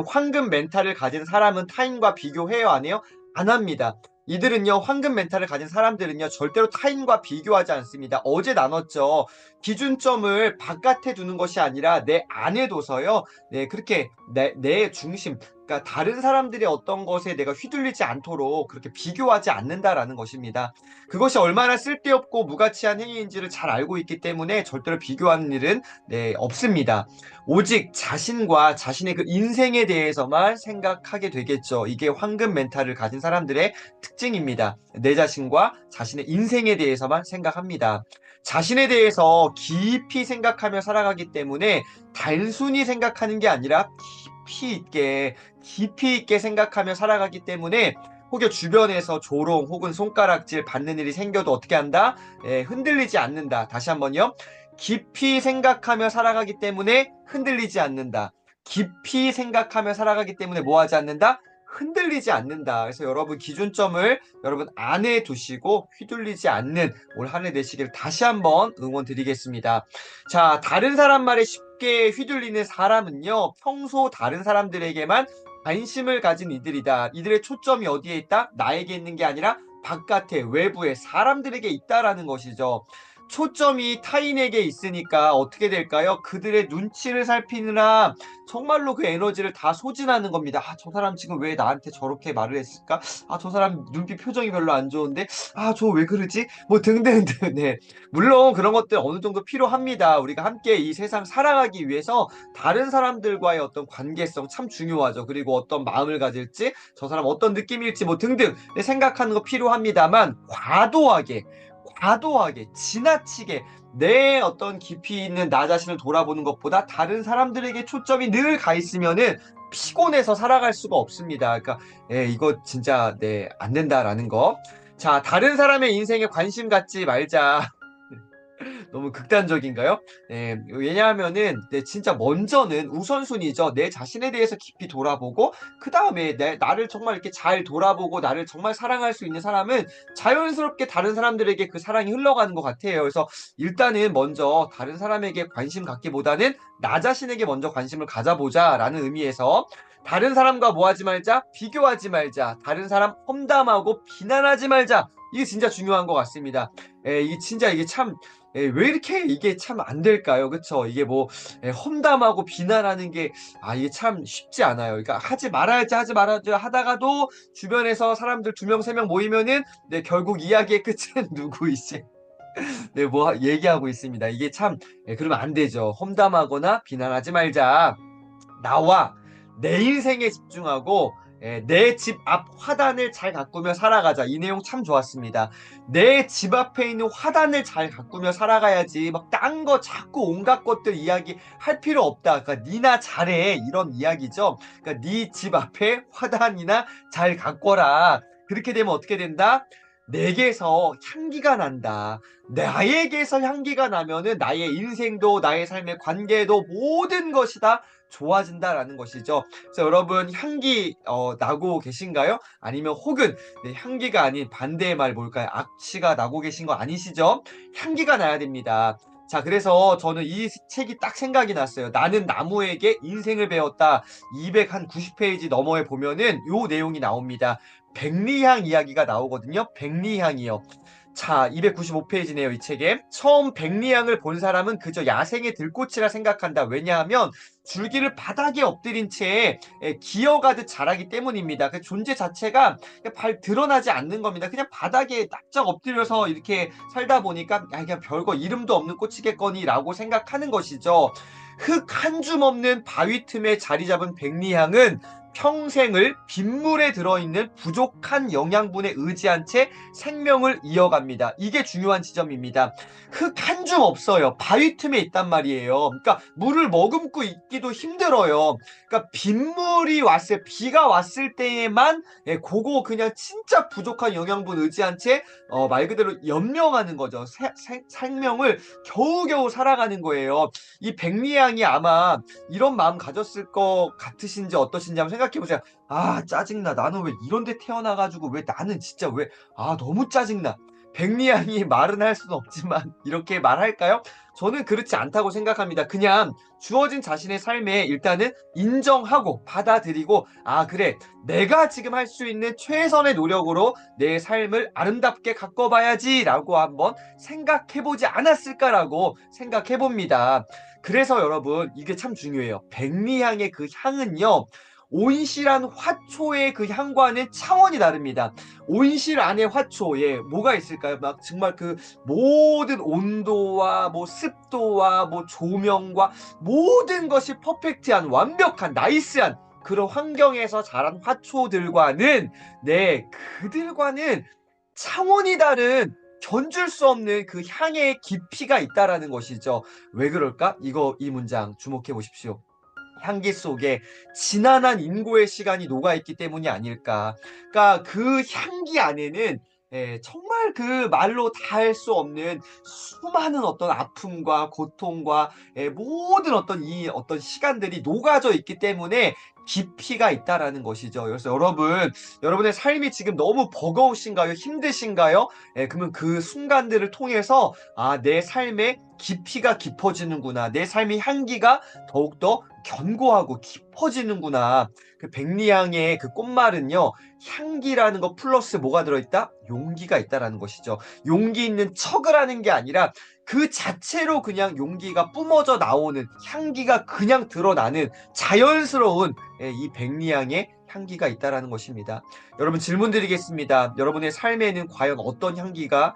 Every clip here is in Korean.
황금 멘탈을 가진 사람은 타인과 비교해요, 안 해요? 안 합니다. 이들은요, 황금 멘탈을 가진 사람들은요, 절대로 타인과 비교하지 않습니다. 어제 나눴죠. 기준점을 바깥에 두는 것이 아니라 내 안에 둬서요, 네, 그렇게 내 중심, 그러니까 다른 사람들의 어떤 것에 내가 휘둘리지 않도록 그렇게 비교하지 않는다라는 것입니다. 그것이 얼마나 쓸데없고 무가치한 행위인지를 잘 알고 있기 때문에 절대로 비교하는 일은 네, 없습니다. 오직 자신과 자신의 그 인생에 대해서만 생각하게 되겠죠. 이게 황금 멘탈을 가진 사람들의 특징입니다. 내 자신과 자신의 인생에 대해서만 생각합니다. 자신에 대해서 깊이 생각하며 살아가기 때문에 단순히 생각하는 게 아니라 깊이 있게 생각하며 살아가기 때문에 혹여 주변에서 조롱 혹은 손가락질 받는 일이 생겨도 어떻게 한다? 흔들리지 않는다. 다시 한번요. 깊이 생각하며 살아가기 때문에 흔들리지 않는다. 깊이 생각하며 살아가기 때문에 뭐 하지 않는다? 흔들리지 않는다. 그래서 여러분 기준점을 여러분 안에 두시고 휘둘리지 않는 올 한 해 되시길 다시 한번 응원 드리겠습니다. 자, 다른 사람 말에 쉽게 휘둘리는 사람은요, 평소 다른 사람들에게만 관심을 가진 이들이다. 이들의 초점이 어디에 있다? 나에게 있는 게 아니라 바깥에, 외부에, 사람들에게 있다라는 것이죠. 초점이 타인에게 있으니까 어떻게 될까요? 그들의 눈치를 살피느라 정말로 그 에너지를 다 소진하는 겁니다. 아, 저 사람 지금 왜 나한테 저렇게 말을 했을까? 아, 저 사람 눈빛 표정이 별로 안 좋은데? 아, 저 왜 그러지? 뭐 등등등. 네. 물론 그런 것들 어느 정도 필요합니다. 우리가 함께 이 세상 살아가기 위해서 다른 사람들과의 어떤 관계성 참 중요하죠. 그리고 어떤 마음을 가질지, 저 사람 어떤 느낌일지 뭐 등등 생각하는 거 필요합니다만 지나치게 내 어떤 깊이 있는 나 자신을 돌아보는 것보다 다른 사람들에게 초점이 늘 가 있으면은 피곤해서 살아갈 수가 없습니다. 그러니까 이거 진짜 안 된다라는 거. 자, 다른 사람의 인생에 관심 갖지 말자. 너무 극단적인가요? 네, 왜냐하면은 진짜 먼저는 우선순위죠. 내 자신에 대해서 깊이 돌아보고 그 다음에 나를 정말 이렇게 잘 돌아보고 나를 정말 사랑할 수 있는 사람은 자연스럽게 다른 사람들에게 그 사랑이 흘러가는 것 같아요. 그래서 일단은 먼저 다른 사람에게 관심 갖기보다는 나 자신에게 먼저 관심을 가져보자라는 의미에서 다른 사람과 뭐 하지 말자, 비교하지 말자, 다른 사람 험담하고 비난하지 말자. 이게 진짜 중요한 것 같습니다. 이게 진짜 이게 참 왜 이렇게 이게 참 안 될까요? 그쵸? 이게 뭐 험담하고 비난하는 게 이게 참 쉽지 않아요. 그러니까 하지 말아야지 하다가도 주변에서 사람들 2명, 3명 모이면은 결국 이야기의 끝은 누구 이제 뭐 얘기하고 있습니다. 이게 참 그러면 안 되죠. 험담하거나 비난하지 말자. 나와 내 인생에 집중하고 내 집 앞 화단을 잘 가꾸며 살아가자. 이 내용 참 좋았습니다. 내 집 앞에 있는 화단을 잘 가꾸며 살아가야지. 막 딴 거 자꾸 온갖 것들 이야기 할 필요 없다. 그러니까 니나 잘해. 이런 이야기죠. 그러니까 네 집 앞에 화단이나 잘 가꿔라. 그렇게 되면 어떻게 된다? 내게서 향기가 난다. 나에게서 향기가 나면은 나의 인생도 나의 삶의 관계도 모든 것이 다 좋아진다라는 것이죠. 그래서 여러분 향기 나고 계신가요? 아니면 혹은 향기가 아닌 반대의 말 뭘까요? 악취가 나고 계신 거 아니시죠? 향기가 나야 됩니다. 자, 그래서 저는 이 책이 딱 생각이 났어요. 나는 나무에게 인생을 배웠다. 290페이지 너머에 보면은 요 내용이 나옵니다. 백리향 이야기가 나오거든요. 백리향이요. 자, 295페이지네요, 이 책에. 처음 백리향을 본 사람은 그저 야생의 들꽃이라 생각한다. 왜냐하면 줄기를 바닥에 엎드린 채 기어가듯 자라기 때문입니다. 그 존재 자체가 발 드러나지 않는 겁니다. 그냥 바닥에 납작 엎드려서 이렇게 살다 보니까 그냥 별거 이름도 없는 꽃이겠거니라고 생각하는 것이죠. 흙 한 줌 없는 바위 틈에 자리 잡은 백리향은 평생을 빗물에 들어있는 부족한 영양분에 의지한 채 생명을 이어갑니다. 이게 중요한 지점입니다. 흙 한 줌 없어요. 바위 틈에 있단 말이에요. 그러니까 물을 머금고 있기도 힘들어요. 그러니까 비가 왔을 때에만 그거 그냥 진짜 부족한 영양분 의지한 채 말 그대로 연명하는 거죠. 생명을 겨우겨우 살아가는 거예요. 이 백리향이 아마 이런 마음 가졌을 것 같으신지 어떠신지 한번 생각해 보세요. 아, 짜증나. 나는 왜 이런 데 태어나가지고 왜 나는 진짜 왜, 너무 짜증나. 백리향이 말은 할 수는 없지만 이렇게 말할까요? 저는 그렇지 않다고 생각합니다. 그냥 주어진 자신의 삶에 일단은 인정하고 받아들이고, 아, 그래. 내가 지금 할 수 있는 최선의 노력으로 내 삶을 아름답게 가꿔봐야지라고 한번 생각해보지 않았을까라고 생각해봅니다. 그래서 여러분, 이게 참 중요해요. 백리향의 그 향은요, 온실한 화초의 그 향과는 차원이 다릅니다. 온실 안에 화초, 예, 뭐가 있을까요? 막 정말 그 모든 온도와 뭐 습도와 뭐 조명과 모든 것이 퍼펙트한 완벽한 나이스한 그런 환경에서 자란 화초들과는, 네, 그들과는 차원이 다른 견줄 수 없는 그 향의 깊이가 있다라는 것이죠. 왜 그럴까? 이 문장 주목해 보십시오. 향기 속에 지난한 인고의 시간이 녹아있기 때문이 아닐까. 그러니까 그 향기 안에는, 정말 그 말로 다 할 수 없는 수많은 어떤 아픔과 고통과, 모든 어떤 시간들이 녹아져 있기 때문에 깊이가 있다라는 것이죠. 그래서 여러분의 삶이 지금 너무 버거우신가요? 힘드신가요? 그러면 그 순간들을 통해서, 아, 내 삶의 깊이가 깊어지는구나. 내 삶의 향기가 더욱더 견고하고 깊어지는구나. 그 백리향의 그 꽃말은요, 향기라는 거 플러스 뭐가 들어있다? 용기가 있다라는 것이죠. 용기 있는 척을 하는 게 아니라 그 자체로 그냥 용기가 뿜어져 나오는, 향기가 그냥 드러나는 자연스러운, 이 백리향의 향기가 있다라는 것입니다. 여러분, 질문 드리겠습니다. 여러분의 삶에는 과연 어떤 향기가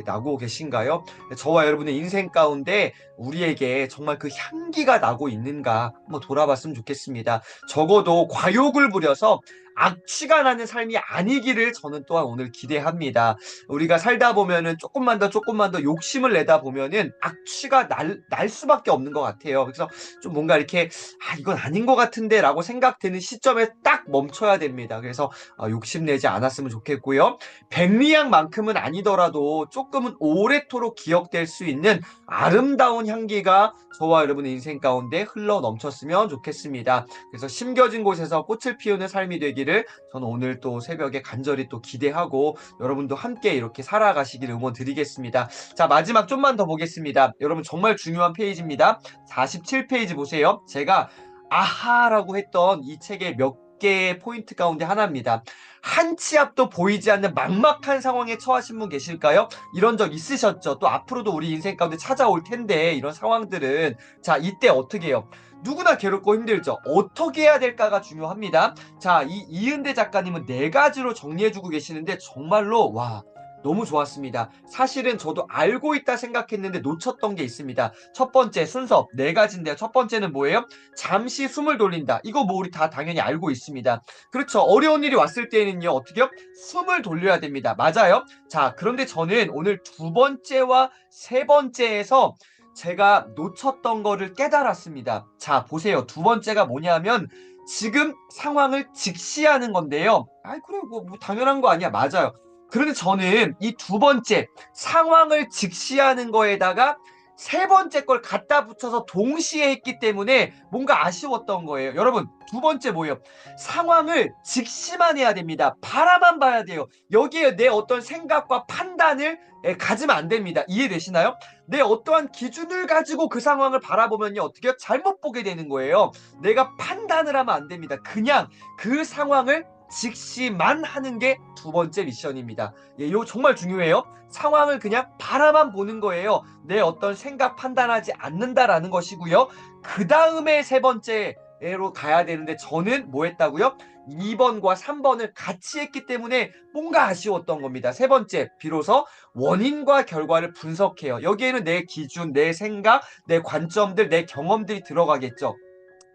나고 계신가요? 저와 여러분의 인생 가운데 우리에게 정말 그 향기가 나고 있는가 한번 돌아봤으면 좋겠습니다. 적어도 과욕을 부려서 악취가 나는 삶이 아니기를 저는 또한 오늘 기대합니다. 우리가 살다 보면은 조금만 더 욕심을 내다 보면은 악취가 날 수밖에 없는 것 같아요. 그래서 좀 뭔가 이렇게, 아, 이건 아닌 것 같은데 라고 생각되는 시점에 딱 멈춰야 됩니다. 그래서 욕심내지 않았으면 좋겠고요. 백리향만큼은 아니더라도 조금은 오래도록 기억될 수 있는 아름다운 향기가 저와 여러분의 인생 가운데 흘러 넘쳤으면 좋겠습니다. 그래서 심겨진 곳에서 꽃을 피우는 삶이 되기를 저는 오늘 또 새벽에 간절히 또 기대하고, 여러분도 함께 이렇게 살아가시길 응원 드리겠습니다. 자, 마지막 좀만 더 보겠습니다. 여러분, 정말 중요한 페이지입니다. 47페이지 보세요. 제가 아하라고 했던 이 책의 몇 개의 포인트 가운데 하나입니다. 한 치 앞도 보이지 않는 막막한 상황에 처하신 분 계실까요? 이런 적 있으셨죠? 또 앞으로도 우리 인생 가운데 찾아올 텐데, 이런 상황들은. 자, 이때 어떻게 해요? 누구나 괴롭고 힘들죠. 어떻게 해야 될까가 중요합니다. 자, 이 이은대 작가님은 네 가지로 정리해주고 계시는데 정말로, 와, 너무 좋았습니다. 사실은 저도 알고 있다 생각했는데 놓쳤던 게 있습니다. 첫 번째 순서 네 가지인데요. 첫 번째는 뭐예요? 잠시 숨을 돌린다. 이거 뭐 우리 다 당연히 알고 있습니다. 그렇죠. 어려운 일이 왔을 때는요, 어떻게요? 숨을 돌려야 됩니다. 맞아요. 자, 그런데 저는 오늘 두 번째와 세 번째에서 제가 놓쳤던 거를 깨달았습니다. 자, 보세요. 두 번째가 뭐냐면 지금 상황을 직시하는 건데요. 아이, 그래, 뭐 당연한 거 아니야. 맞아요. 그런데 저는 이 두 번째 상황을 직시하는 거에다가 세 번째 걸 갖다 붙여서 동시에 했기 때문에 뭔가 아쉬웠던 거예요. 여러분, 두 번째 뭐예요? 상황을 직시만 해야 됩니다. 바라만 봐야 돼요. 여기에 내 어떤 생각과 판단을 가지면 안 됩니다. 이해되시나요? 내 어떠한 기준을 가지고 그 상황을 바라보면요, 어떻게 해요? 잘못 보게 되는 거예요. 내가 판단을 하면 안 됩니다. 그냥 그 상황을 직시만 하는 게 두 번째 미션입니다. 예, 이거 정말 중요해요. 상황을 그냥 바라만 보는 거예요. 내 어떤 생각 판단하지 않는다라는 것이고요. 그 다음에 세 번째로 가야 되는데 저는 뭐 했다고요? 2번과 3번을 같이 했기 때문에 뭔가 아쉬웠던 겁니다. 세 번째, 비로소 원인과 결과를 분석해요. 여기에는 내 기준, 내 생각, 내 관점들, 내 경험들이 들어가겠죠.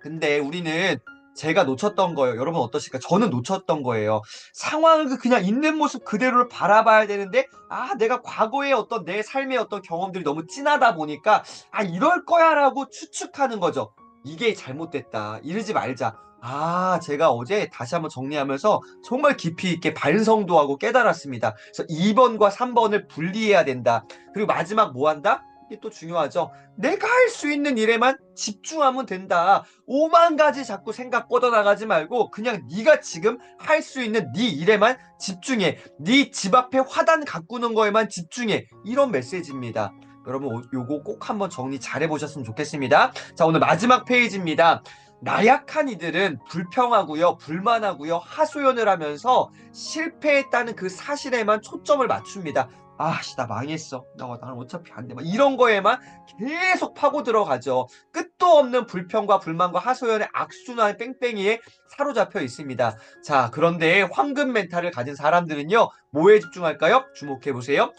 근데 우리는, 제가 놓쳤던 거예요. 여러분 어떠실까? 저는 놓쳤던 거예요. 상황을 그냥 있는 모습 그대로를 바라봐야 되는데, 아, 내가 과거의 어떤 내 삶의 어떤 경험들이 너무 진하다 보니까, 아, 이럴 거야라고 추측하는 거죠. 이게 잘못됐다. 이러지 말자. 아, 제가 어제 다시 한번 정리하면서 정말 깊이 있게 반성도 하고 깨달았습니다. 그래서 2번과 3번을 분리해야 된다. 그리고 마지막 뭐 한다? 이게 또 중요하죠. 내가 할 수 있는 일에만 집중하면 된다. 오만 가지 자꾸 생각 뻗어나가지 말고 그냥 네가 지금 할 수 있는 네 일에만 집중해. 네 집 앞에 화단 가꾸는 거에만 집중해. 이런 메시지입니다. 여러분 요거 꼭 한번 정리 잘 해보셨으면 좋겠습니다. 자, 오늘 마지막 페이지입니다. 나약한 이들은 불평하고요, 불만하고요, 하소연을 하면서 실패했다는 그 사실에만 초점을 맞춥니다. 나 망했어. 나는 어차피 안 돼. 막 이런 거에만 계속 파고 들어가죠. 끝도 없는 불평과 불만과 하소연의 악순환 뺑뺑이에 사로잡혀 있습니다. 자, 그런데 황금 멘탈을 가진 사람들은요, 뭐에 집중할까요? 주목해 보세요.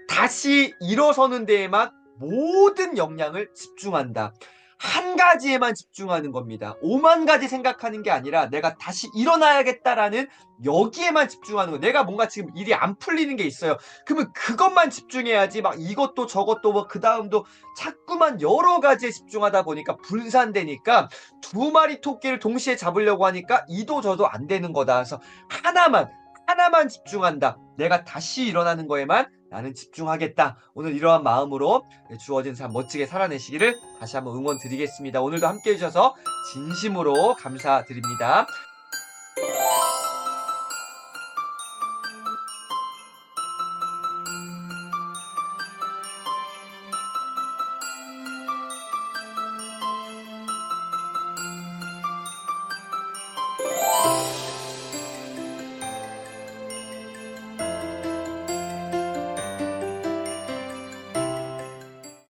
다시 일어서는 데에만 모든 역량을 집중한다. 한 가지에만 집중하는 겁니다. 오만 가지 생각하는 게 아니라 내가 다시 일어나야겠다라는 여기에만 집중하는 거. 내가 뭔가 지금 일이 안 풀리는 게 있어요. 그러면 그것만 집중해야지 막 이것도 저것도 뭐 그 다음도 자꾸만 여러 가지에 집중하다 보니까 분산되니까 두 마리 토끼를 동시에 잡으려고 하니까 이도 저도 안 되는 거다. 그래서 하나만 집중한다. 내가 다시 일어나는 거에만 나는 집중하겠다. 오늘 이러한 마음으로 주어진 삶 멋지게 살아내시기를 다시 한번 응원 드리겠습니다. 오늘도 함께 해주셔서 진심으로 감사드립니다.